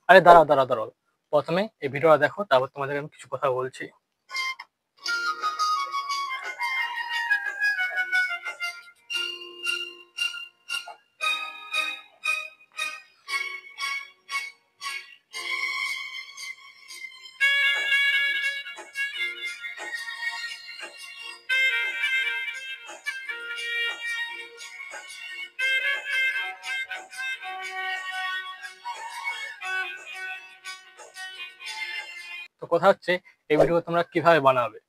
আরে দাঁড়াও দাঁড়াও দাঁড়াও, প্রথমে এই ভিডিওটা দেখো, তারপর তোমাদেরকে আমি কিছু কথা বলছি। তো কথা হচ্ছে এই ভিডিও তোমরা কিভাবে বানাবে।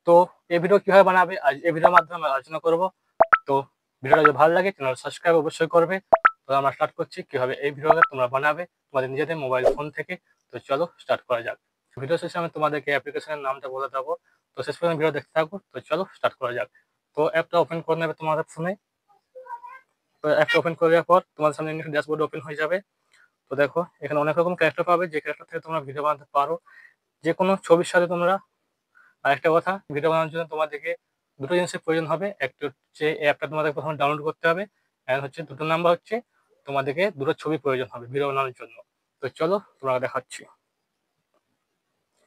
তো এই ভিডিও কিভাবে বানাবে আজ এই ভিডিওর মাধ্যমে আমরা আলোচনা করব। তো ভিডিওটা যদি ভালো লাগে চ্যানেল সাবস্ক্রাইব অবশ্যই করবে। তো আমরা স্টার্ট করছি কিভাবে এই ভিডিওটা তোমরা বানাবে তোমাদের নিজেদের মোবাইল ফোন থেকে। তো চলো স্টার্ট করা যাক। ভিডিও শেষে আমি তোমাদেরকে অ্যাপ্লিকেশনের নামটা বলে দেবো। তো শেষ পর্যন্ত ভিডিও দেখতে থাকো। তো চলো স্টার্ট করা যাক। তো অ্যাপটা ওপেন করে নেবে তোমাদের ফোনে। তো অ্যাপটা ওপেন করে দেওয়ার পর তোমার সামনে ড্যাশবোর্ড ওপেন হয়ে যাবে। তো দেখো এখানে অনেক রকম ক্যারেক্টার পাবে, যে ক্যারেক্টার থেকে তোমরা ভিডিও বানাতে পারো যে কোনো ছবির সাথে তোমরা। আর একটা কথা, ভিডিও বানানোর জন্য তোমাদেরকে দুটো জিনিসের প্রয়োজন হবে। একটা হচ্ছে এই অ্যাপটা তোমাদের প্রথমে ডাউনলোড করতে হবে, আর হচ্ছে দুটো নাম্বার হচ্ছে তোমাদেরকে দুটো ছবি প্রয়োজন হবে ভিডিও বানানোর জন্য। তো চলো তোমরা দেখাচ্ছি।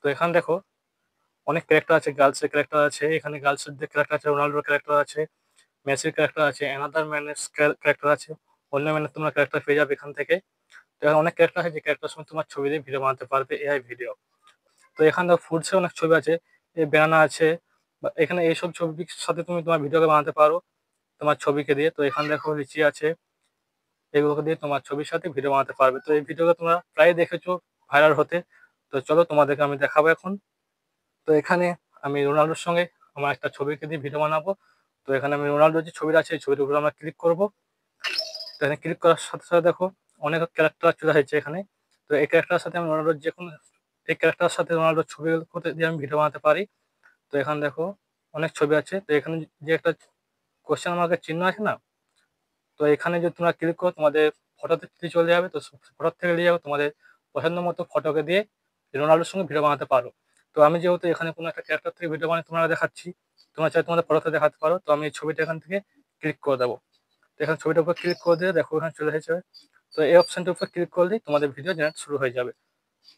তো এখানে দেখো অনেক ক্যারেক্টার আছে, গার্লসের ক্যারেক্টার আছে, এখানে গার্লসের ক্যারেক্টার আছে, রোনাল্ডোর ক্যারেক্টার আছে, মেসির ক্যারেক্টার আছে, অ্যানাদার ম্যানের ক্যারেক্টার আছে, অন্য ম্যানের তোমরা ক্যারেক্টার পেয়ে যাবে এখান থেকে। তো এখানে অনেক ক্যারেক্টার আছে যে ক্যারেক্টার সঙ্গে তোমার ছবি দিয়ে ভিডিও বানাতে পারবে, এআই ভিডিও। তো এখানে দেখো ফুডসের অনেক ছবি আছে, এই বেনানা আছে, বা এখানে এইসব ছবির সাথে তুমি তোমার ভিডিওকে বানাতে পারো তোমার ছবিকে দিয়ে। তো এখানে দেখো লিচি আছে, এগুলোকে দিয়ে তোমার ছবির সাথে ভিডিও বানাতে পারবে। তো এই ভিডিওটা তোমরা প্রায় দেখেছো ভাইরাল হতে। তো চলো তোমাদেরকে আমি দেখাবো এখন। তো এখানে আমি রোনাল্ডোর সঙ্গে আমার একটা ছবিকে দিয়ে ভিডিও বানাবো। তো এখানে আমি রোনাল্ডোর যে ছবিটা আছে এই ছবিটার উপরে আমরা ক্লিক করবো। তো এখানে ক্লিক করার সাথে সাথে দেখো অনেক ক্যারেক্টার চলে আসছে এখানে। তো এই ক্যারেক্টারের সাথে আমি রোনাল্ডোর যে কোনো এই ক্যারেক্টারের সাথে রোনাল্ডোর ছবি করতে দিয়ে আমি ভিডিও বানাতে পারি। তো এখানে দেখো অনেক ছবি আছে। তো এখানে যে একটা কোশ্চেন মার্কের চিহ্ন আছে না, তো এখানে যদি তোমরা ক্লিক করো তোমাদের ফটোতে চলে যাবে। তো ফটো থেকে নিয়ে যাবে তোমাদের পছন্দ মতো ফটোকে দিয়ে রোনাল্ডোর সঙ্গে ভিডিও বানাতে পারো। তো আমি যেহেতু এখানে কোনো একটা ক্যারেক্টার থেকে ভিডিও বানিয়ে তোমরা দেখাচ্ছি, তোমরা চাই তোমাদের ফটোতে দেখাতে পারো। তো আমি এই ছবিটা এখান থেকে ক্লিক করে দেবো। তো এখানে ছবিটার উপর ক্লিক করে দিয়ে দেখো এখানে চলে এসেছে। তো এই অপশনটার উপর ক্লিক করলেই তোমাদের ভিডিও জেনারেট শুরু হয়ে যাবে।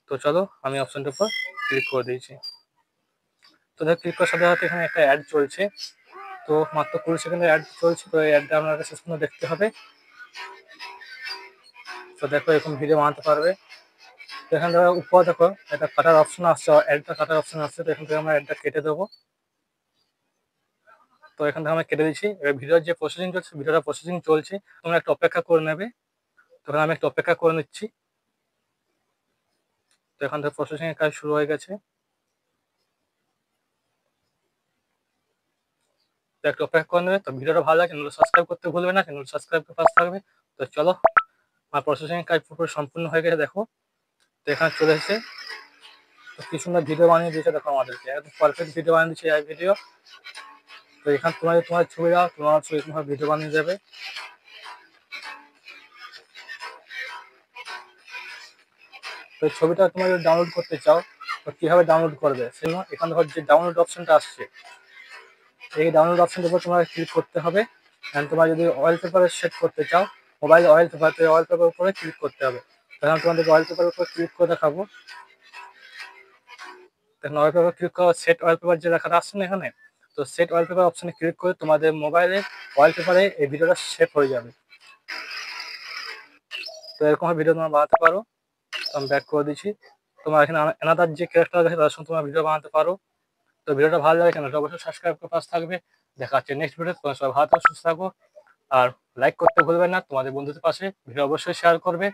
তো চলো আমি অপশনটার উপর ক্লিক করে দিয়েছি। তো দেখো ক্লিক করার সাথে সাথে এখানে একটা অ্যাড চলছে। তো মাত্র 20 সেকেন্ডের অ্যাড চলছে। তো এই অ্যাডটা আপনাকে শেষ পর্যন্ত দেখতে হবে। তো দেখো এরকম ভিডিও বানাতে পারবে। তো এখানে দেখো উপর দেখো একটা কাটার অপশন আসছে, অ্যাডটা কাটার অপশন আসছে। তো এখান থেকে আমরা অ্যাডটা কেটে দেবো। তো এখান থেকে আমরা কেটে দিচ্ছি। এবার ভিডিওর যে প্রসেসিং চলছে, ভিডিওটা প্রসেসিং চলছে, তোমরা একটা অপেক্ষা করে নেবে। তখন আমি একটা অপেক্ষা করে নিচ্ছি। তো এখান থেকে প্রসেসিং এর কাজ শুরু হয়ে গেছে। তো একটা অপেক্ষা করে নেবে। তো ভিডিওটা ভালো লাগে চ্যানেল সাবস্ক্রাইব করতে ভুলবে না, চ্যানেল সাবস্ক্রাইব করে পাশে থাকবে। তো চলো আমার প্রসেসিং এর কাজ পুরো সম্পূর্ণ হয়ে গেছে দেখো। তো এখানে চলে এসেছে। তো কি সুন্দর ভিডিও বানিয়ে দিয়েছে দেখো, আমাদেরকে একদম পারফেক্ট ভিডিও বানিয়ে দিচ্ছে এই ভিডিও। তো এখানে তোমার ছবি দাও, তোমার ছবি তোমার ভিডিও বানিয়ে যাবে। তো ছবিটা তোমরা যদি ডাউনলোড করতে চাও তো কিভাবে ডাউনলোড করবে সেজন্য এখানে দেখো যে ডাউনলোড অপশনটা আসছে, এই ডাউনলোড অপশনের উপর তোমার ক্লিক করতে হবে। এন্ড তোমরা যদি অয়েল পেপারে সেট করতে চাও মোবাইল অয়েল পেপার, তো অয়েল পেপার উপরে ক্লিক করতে হবে। তখন তোমাদেরকে অয়েল পেপার উপর ক্লিক করে দেখাবো। তখন অয়েল পেপার ক্লিক করো, সেট অয়েল পেপার যে লেখাটা আসছে না এখানে, তো সেট অয়েল পেপার অপশনে ক্লিক করে তোমাদের মোবাইলে অয়েল পেপারে এই ভিডিওটা সেট হয়ে যাবে। তো এরকম ভিডিও তোমরা বানাতে পারো। তো আমি ব্যাক করে দিচ্ছি। তোমার এখানে অ্যানাদার যে ক্যারেক্টার আছে তার সঙ্গে তোমরা ভিডিও বানাতে পারো। তো ভিডিওটা ভালো লাগে চ্যানেলটা অবশ্যই সাবস্ক্রাইব করে পাশে থাকবে। দেখা হচ্ছে নেক্সট ভিডিও। তোমরা সবাই ভালো থাকো, সুস্থ থাকো। আর লাইক করতে ভুলবে না, তোমাদের বন্ধুদের পাশে ভিডিও অবশ্যই শেয়ার করবে।